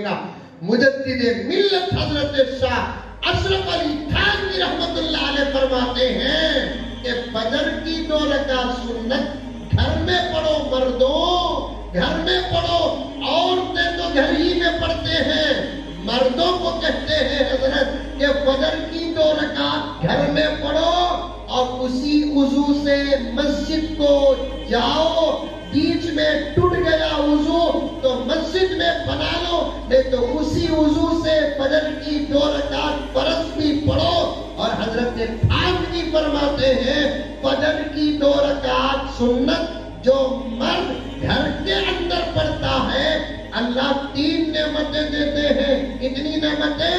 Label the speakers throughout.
Speaker 1: گا. مجدد ملت حضرت شاہ اشرف علی تھانوی رحمت اللہ علیہ فرماتے ہیں کہ فجر کی 2 رکعت سنت گھر میں پڑھو مردوں، گھر میں پڑھو. عورتیں تو گھر ہی میں پڑھتے ہیں، مردوں کو کہتے ہیں حضرت کہ فجر کی 2 رکعت گھر میں پڑھو اور اسی وضو سے مسجد کو جاؤ. بیچ میں ٹوٹ گیا وضو تو مسجد میں بنا لو، نہیں تو اسی وضو سے فجر کی 2 رکعت فرض بھی پڑھو. اور حضرت تھانوی فرماتے ہیں فجر کی 2 رکعت سنت جو مرد گھر کے اندر پڑھتا ہے اللہ 3 نعمتیں دیتے ہیں. کتنی نعمتیں؟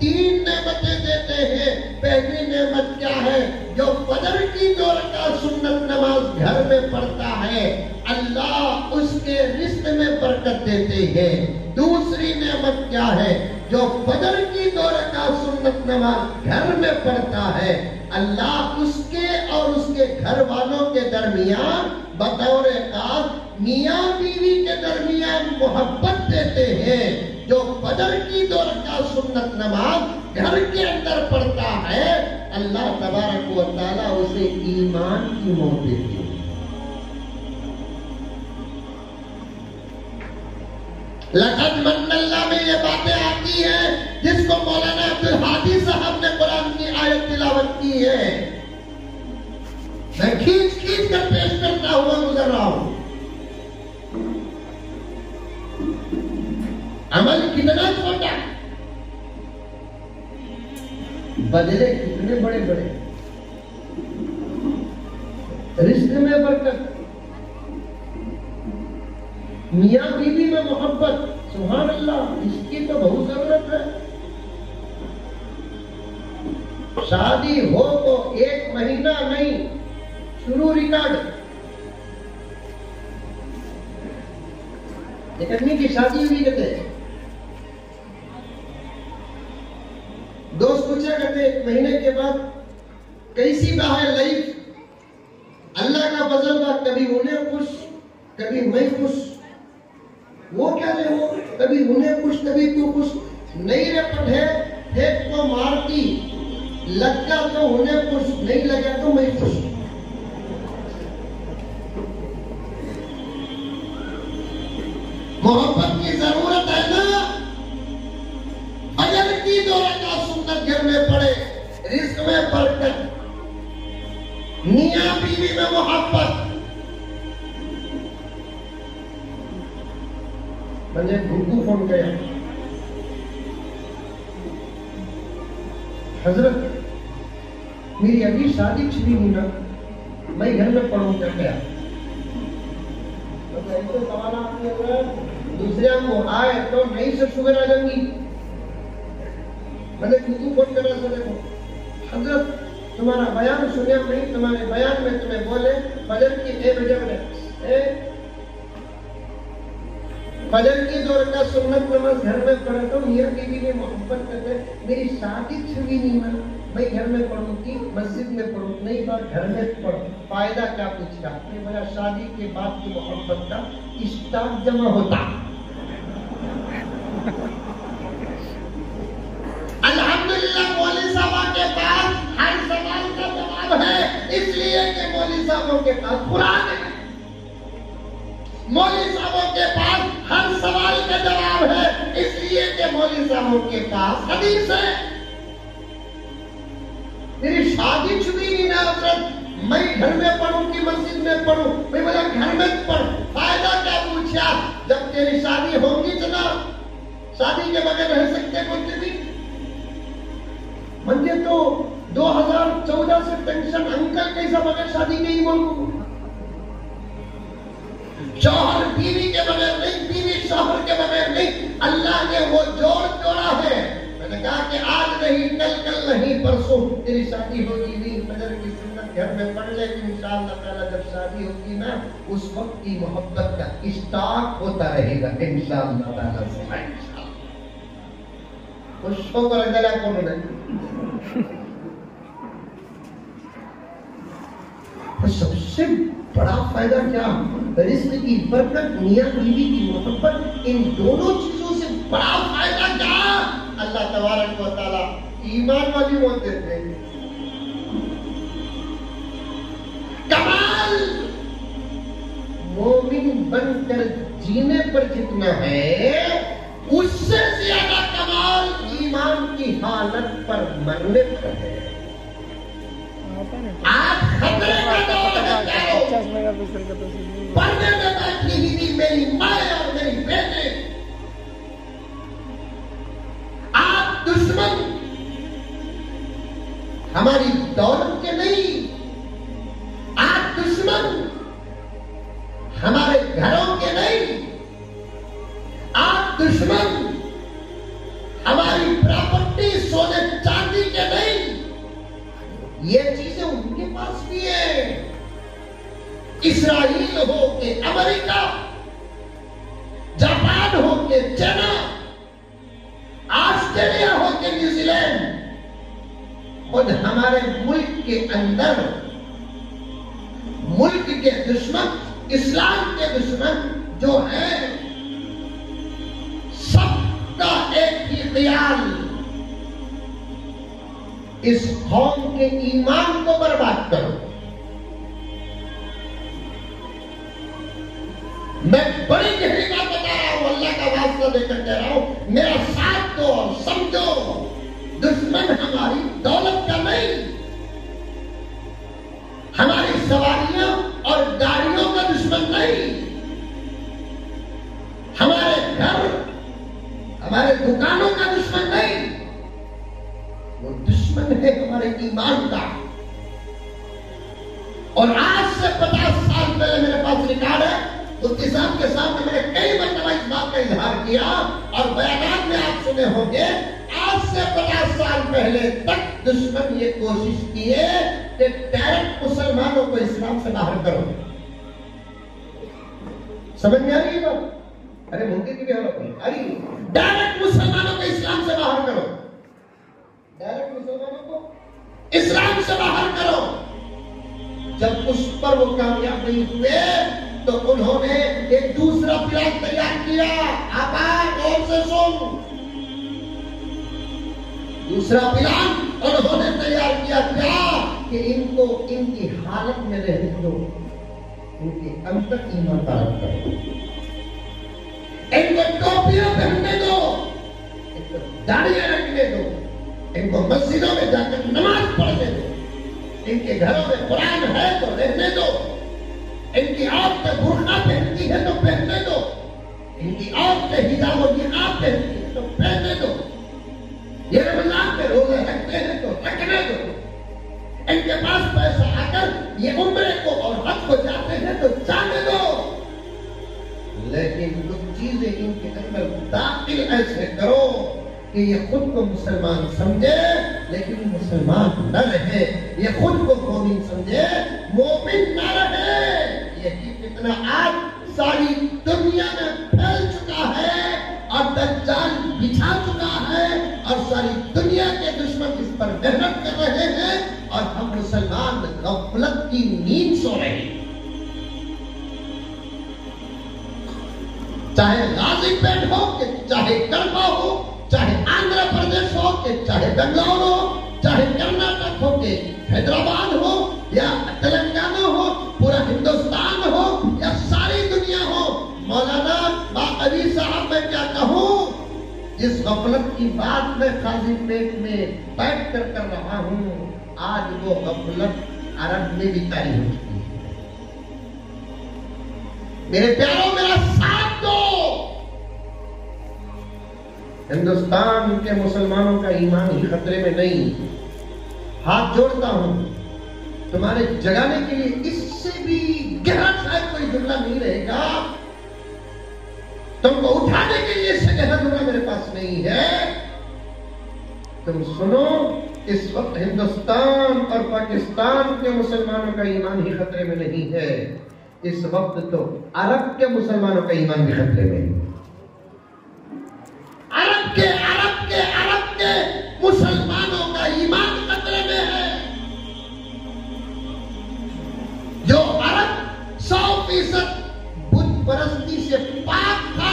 Speaker 1: 3 نعمتیں دیتے ہیں. پہلی نعمت کیا ہے؟ جو فجر کی 2 رکعت سنت نماز گھر میں پڑھتا ہے اللہ اس کے رزق میں برکت دیتے ہیں. دوسری نعمت کیا ہے؟ جو فجر کی 2 رکعت سنت نماز گھر میں پڑھتا ہے اللہ اس کے اور اس کے گھر والوں کے درمیان بطور خاص میاں بیوی کے درمیان محبت دیتے ہیں. جو فجر کی 2 رکعت سنت نماز گھر کے اندر پڑھتا ہے اللہ تبارک و تعالیٰ اسے ایمان کی موت دیتے ہیں. لقد من اللہ میں یہ باتیں آتی ہیں جس کو مولانا عبدالہادی صاحب نے قرآن کی آیت تلاوت کی ہے. میں کھینچ کھینچ کر پیش کرتا ہوا گزر رہا ہوں. عمل کتنا چھوٹا، بدلے کتنے بڑے بڑے. رزق میں برکت، میاں بیوی میں محبت، سبحان اللہ، اس کی تو بہت ضرورت ہے. شادی ہو تو 1 مہینہ نہیں، شروع ریکارڈ. ایک آدمی کی شادی ہوئی کہتے ہیں، دوست پوچھا کرتے 1 مہینے کے بعد کیسی باہر لائف. اللہ کا فضل تھا، کبھی انہیں خوش کبھی میں خوش. وہ کیا رہے ہو، کبھی انہیں خوش کبھی تو خوش. نہیں رپٹ ہے پھینک کو مارتی، لگا تو انہیں خوش، نہیں لگا تو میں خوش. محبت کی ضرورت ہے نا. فجر کی 2 رکعت سنت گھر میں پڑھے، رزق میں برکت، میاں بیوی میں محبت. مجھے گھنگو فون کیا، حضرت میری ابھی شادی چھوڑی نہیں نا، میں گھر میں پڑھوں کیا کیا. دوسرے کو آئے تو نہیں سے شوگر آ جائیں گی. میں نے گھنگو فون کرا سا، دیکھو حضرت تمہارا بیان سنیا نہیں، تمہارے بیان میں تمہیں بولے فجر کی 1 بجے بولے فجر کی 2 رکعت سنت نماز گھر میں پڑھتا ہوں، میاں بیوی میں محبت کرتے. میری شادی چھوڑی نہیں میں گھر میں پڑھوں گی، مسجد میں پڑھوں نہیں، بات گھر میں پڑھوں. فائدہ کیا پوچھا؟ میرا شادی کے بعد کی محبت کا اسٹاک جمع ہوتا. الحمدللہ مولوی صاحب کے پاس ہر سوال کا جواب ہے، اس لیے کہ مولوی صاحبوں کے پاس قرآن ہے. مولوی صاحبوں کے پاس ہر سوال کا جواب ہے، اس لیے کہ مولوی صاحبوں کے پاس حدیث ہے. میری شادی چھوٹی نہیں نا حضرت، میں گھر میں پڑھوں کہ مسجد میں پڑھوں؟ میں بولا گھر میں پڑھ. فائدہ کیا پوچھا؟ جب تیری شادی ہوگی چلا شادی کے بغیر رہ سکتے کوئی بھی؟ مجھے تو 2014 سے پینشن، انکل کیسا بغیر شادی کے ہی بولوں. شوہر بیوی کے بغیر نہیں، بیوی شوہر کے بغیر نہیں. اللہ نے وہ جوڑ جوڑا ہے. میں نے کہا کہ آج نہیں، کل نہیں، پرسوں تیری شادی ہوگی نہیں، فجر کی سنت گھر میں پڑھ لے. انشاءاللہ تعالی جب شادی ہوگی نا اس وقت کی محبت کا اسٹاک ہوتا رہے گا انشاءاللہ تعالی. خوش ہو کر گلا کون نہیں. سب سے بڑا فائدہ کیا؟ رزق کی برکت، میاں بیوی کی محبت. ان دونوں چیزوں سے بڑا اللہ تبارک و تعالیٰ ایمان والی موت دیتے ہیں. کمال مومن بن کر جینے پر جتنا ہے اس سے زیادہ کمال ایمان کی حالت پر مرنے پر ہے. آپ خطرے کا دور ہے. پڑھنے میں بیٹھی ہوئی تھی میری ماں اور میری بیٹے. آپ دشمن ہماری دولت کے نہیں. آپ دشمن ہمارے گھروں کے نہیں. آپ دشمن ہماری پراپرٹی سونے چاندی کے نہیں. یہ چیزیں ان کے پاس بھی ہیں. اسرائیل ہو کہ امریکہ، جاپان ہو کہ چائنا، آسٹریلیا ہو کہ نیوزی لینڈ، خود ہمارے ملک کے اندر ملک کے دشمن، اسلام کے دشمن جو ہیں، سب کا ایک ہی خیال، اس قوم کے ایمان کو برباد کرو. میں بڑی گہری بات بتا رہا ہوں، اللہ کا واسطہ دے کر کہہ رہا ہوں، میرا ساتھ دو اور سمجھو. دشمن ہماری دولت کا نہیں، ہماری سواریاں اور گاڑیوں کا دشمن نہیں، ہمارے گھر، ہمارے دکانوں کا دشمن نہیں. وہ دشمن ہے ہمارے ایمان کا. اور آج سے 50 سال پہلے میرے پاس ریکارڈ ہے، مفتی صاحب کے سامنے میں نے کئی مرتبہ اس بات کا اظہار کیا اور بیانات میں آپ سنے ہوں گے. آج سے 50 سال پہلے تک دشمن یہ کوشش کیے کہ ڈائریکٹ مسلمانوں کو اسلام سے باہر کرو. سمجھ میں آ رہی ہے بات؟ ارے ممکن کی بھی حالت نہیں آ رہی. ڈائریکٹ مسلمانوں کو اسلام سے باہر کرو. ڈائریکٹ مسلمانوں کو اسلام سے باہر کرو. جب اس پر وہ کامیاب نہیں ہوئے تو انہوں نے ایک دوسرا پلان تیار کیا. آباد اور سے سن، دوسرا پلان انہوں نے تیار کیا کہ ان کو ان کی حالت میں رہنے دو، ان کے اندر ایمان تارک کرو، ان کو ٹوپیاں پہننے دو، ان کو داڑیاں رکھنے دو، ان کو مسجدوں میں جا کر نماز پڑھنے دو، ان کے گھروں میں قرآن ہے تو رہنے دو، ان کی عورتیں برقع پہنتی ہے تو پہننے دو، ان کی عورتیں حجاب و نقاب پہنتی ہے تو پہننے دو، یہ رمضان کے روزے رکھتے ہیں تو رکھنے دو، ان کے پاس پیسہ آ کر یہ عمرے کو اور حج کو جاتے ہیں تو جانے دو. لیکن کچھ چیزیں ان کے اندر داخل ایسے کرو کہ یہ خود کو مسلمان سمجھے لیکن مسلمان نہ رہے، یہ خود کو مومن سمجھے مومن نہ رہے. یہی فتنہ آج ساری دنیا میں پھیل چکا ہے اور دجال بچھا چکا ہے اور ساری دنیا کے دشمن اس پر محنت کر رہے ہیں اور ہم مسلمان غفلت کی نیند سو رہے ہیں. چاہے غازی پیٹ ہو کہ چاہے کرپا ہو، چاہے آندھرا پردیش ہو کہ چاہے بنگلور ہو، چاہے کرناٹک ہو کہ حیدرآباد ہو یا تلنگانہ ہو، پورا ہندوستان ہو یا ساری دنیا ہو. مولانا باقوی صاحب میں کیا کہوں، جس غفلت کی بات میں قاضی پیٹ میں بیٹھ کر رہا ہوں، آج وہ غفلت عرب میں بھی طاری ہو چکی ہے. میرے پیاروں میرا ساتھ دو. ہندوستان کے مسلمانوں کا ایمان ہی خطرے میں نہیں. ہاتھ جوڑتا ہوں تمہارے جگانے کے لیے، اس سے بھی گہرا شاید کوئی جملہ نہیں رہے گا. تم کو اٹھانے کے لیے اس سے گہرا جملہ میرے پاس نہیں ہے. تم سنو، اس وقت ہندوستان اور پاکستان کے مسلمانوں کا ایمان ہی خطرے میں نہیں ہے. اس وقت تو عرب کے مسلمانوں کا ایمان بھی خطرے میں ہے. عرب کے مسلمانوں کا ایمان خطرے میں ہے. جو عرب 100% بت پرستی سے پاک تھا،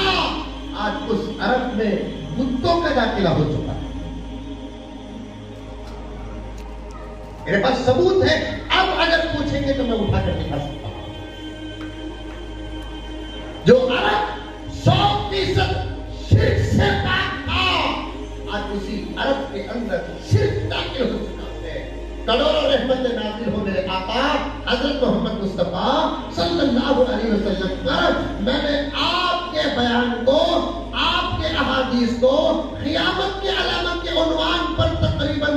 Speaker 1: آج اس عرب میں بتوں کا داخلہ ہو چکا ہے. میرے پاس ثبوت ہے. اب اگر پوچھیں گے تو میں اٹھا کر دکھا سکتا ہوں. جو عرب 100% شرک سے پاک تھا، آج اسی عرب کے اندر شرک داخل ہو چکا ہے. کروڑوں رحمت نازل ہو میرے آقا حضرت محمد مصطفیٰ صلی اللہ علیہ وسلم پر. میں نے آپ کے بیان کو، آپ کے احادیث کو قیامت کے علامت کے عنوان پر تقریباً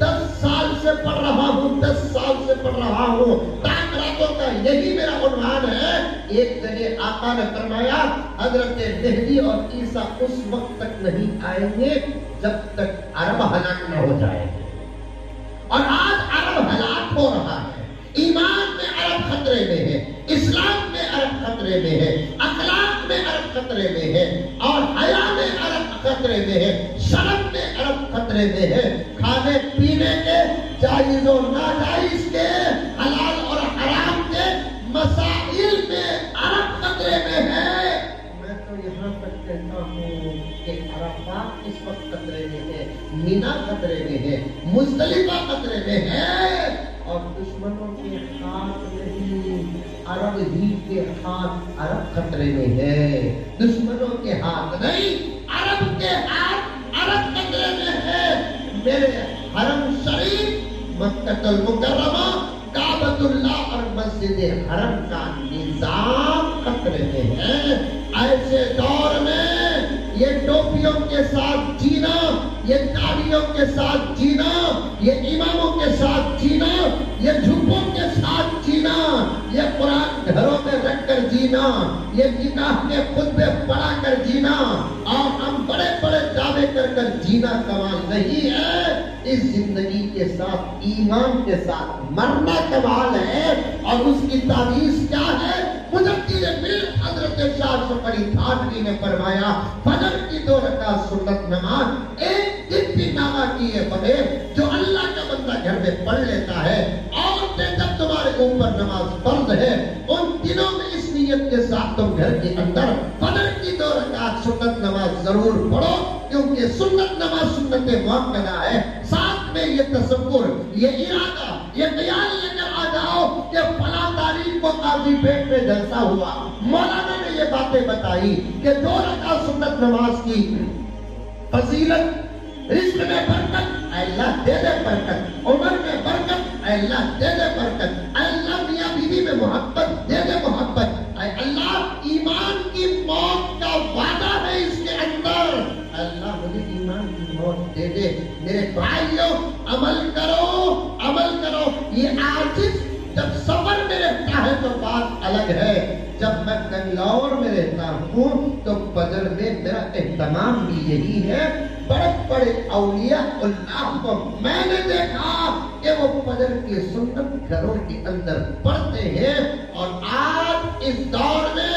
Speaker 1: 10 سال سے پڑھ رہا ہوں. 10 سال سے پڑھ رہا ہوں. راتوں کا یہی میرا عنوان ہے. ایک دن آقا نے فرمایا حضرت مہدی اور عیسیٰ اس وقت تک نہیں آئیں گے جب تک عرب ہلاک نہ ہو جائے. اور آج عرب ہلاک ہو رہا ہے. ایمان میں عرب خطرے میں ہے، اسلام میں عرب خطرے میں ہے، اخلاق میں عرب خطرے میں ہے، اور حیا میں عرب خطرے میں ہے، شرم میں عرب خطرے میں ہے. کھانے پینے کے، جائز و ناجائز کے، حلال اور حرام کے مسائل میں عرب خطرے میں ہے. میں تو یہاں تک کہتا ہوں کہ عرفات اس وقت خطرے میں ہے، مینا خطرے میں ہے، مزدلفہ خطرے میں ہے. اور دشمنوں کے ہاتھ نہیں، عرب ہی کے ہاتھ عرب خطرے میں ہے. دشمنوں کے ہاتھ نہیں، عرب کے ہاتھ عرب خطرے میں ہے. میرے حرم شریف، مکہ المکرمہ، کعبۃ اللہ اور مسجد حرم کا نظام خطرے میں ہے. ایسے دور میں یہ ٹوپیوں کے ساتھ جینا، یہ داڑھیوں کے ساتھ جینا، یہ اماموں کے ساتھ جینا، یہ جھپوں کے ساتھ جینا، یہ قرآن گھروں میں رکھ کر جینا، یہ نکاح کے خطبے پڑھا کر جینا، اور ہم بڑے بڑے دعوے کر کر جینا کمال نہیں ہے. اس زندگی کے ساتھ، ایمان کے ساتھ مرنا کمال ہے. اور اس کی تعویذ کیا ہے؟ مجدد ملت حضرت شاہ شفیع تھانوی نے فرمایا فجر کی 2 رکعت سنت نماز ایک دن بھی ناغا کیے بغیر جو اللہ کا بندہ گھر میں پڑھ لیتا ہے، اور جب تمہارے اوپر نماز فرض ہے ان دنوں میں اس نیت کے ساتھ تم گھر کے اندر فجر کی 2 رکعت سنت نماز ضرور پڑھو، کیونکہ سنت نماز سنت مؤکدہ ہے. ساتھ میں یہ تصور، یہ ارادہ، یہ خیال لے کر آ جاؤ کہ فلاں تاریخ کو قاضی پیٹ میں جلسہ ہوا، مولانا نے یہ باتیں بتائی کہ 2 رکعت سنت نماز کی فضیلت، رزق میں برکت، اے اللہ دے دے برکت، عمر میں برکت، اے اللہ دے دے برکت، اے اللہ میاں بیوی میں محبت دے دے محبت، اے اللہ ایمان کی موت کا وعدہ ہے اس کے اندر، اے اللہ مجھے ایمان کی موت دے دے. میرے بھائیوں عمل کرو، عمل کرو. یہ عاجز جب سفر میں رہتا ہے تو بات الگ ہے. جب میں بنگلور میں رہتا ہوں تو فجر میں میرا اہتمام بھی یہی ہے. بڑے بڑے اولیاء اللہ کو میں نے دیکھا کہ وہ فجر کی سنت گھروں کے اندر پڑھتے ہیں. اور آج اس دور میں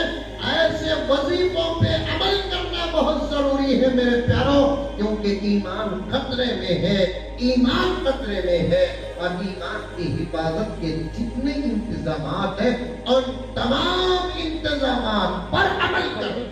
Speaker 1: ایسے وظیفوں پہ عمل کرنا بہت ضروری ہے میرے پیاروں، کیونکہ ایمان خطرے میں ہے، ایمان خطرے میں ہے. اور ایمان کی حفاظت کے جتنے انتظامات ہیں اور تمام انتظامات پر عمل کرو.